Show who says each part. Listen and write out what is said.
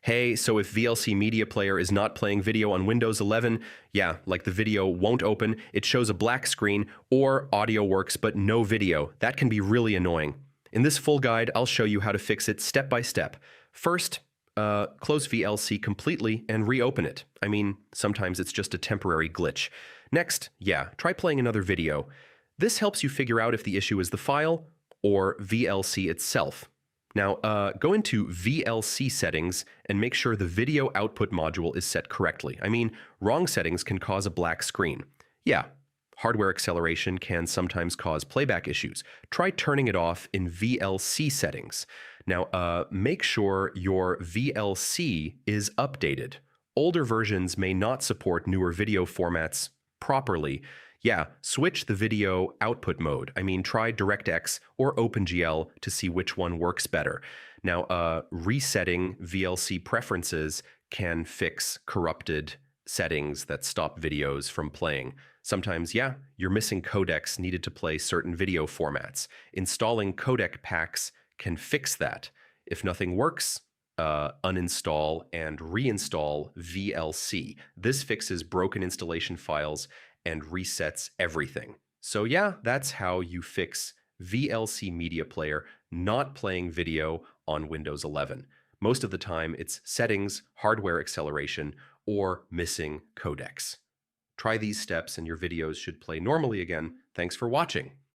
Speaker 1: Hey, so if VLC Media Player is not playing video on Windows 11, yeah, like the video won't open, it shows a black screen, or audio works but no video. That can be really annoying. In this full guide, I'll show you how to fix it step by step. First, close VLC completely and reopen it. I mean, sometimes it's just a temporary glitch. Next, yeah, try playing another video. This helps you figure out if the issue is the file or VLC itself. Now, go into VLC settings and make sure the video output module is set correctly. I mean, wrong settings can cause a black screen. Yeah, hardware acceleration can sometimes cause playback issues. Try turning it off in VLC settings. Now, make sure your VLC is updated. Older versions may not support newer video formats properly. Yeah, switch the video output mode. I mean, try DirectX or OpenGL to see which one works better. Now, resetting VLC preferences can fix corrupted settings that stop videos from playing. Sometimes, yeah, you're missing codecs needed to play certain video formats. Installing codec packs can fix that. If nothing works, uninstall and reinstall VLC. This fixes broken installation files and resets everything. So yeah, that's how you fix VLC Media Player not playing video on Windows 11. Most of the time, it's settings, hardware acceleration, or missing codecs. Try these steps and your videos should play normally again. Thanks for watching.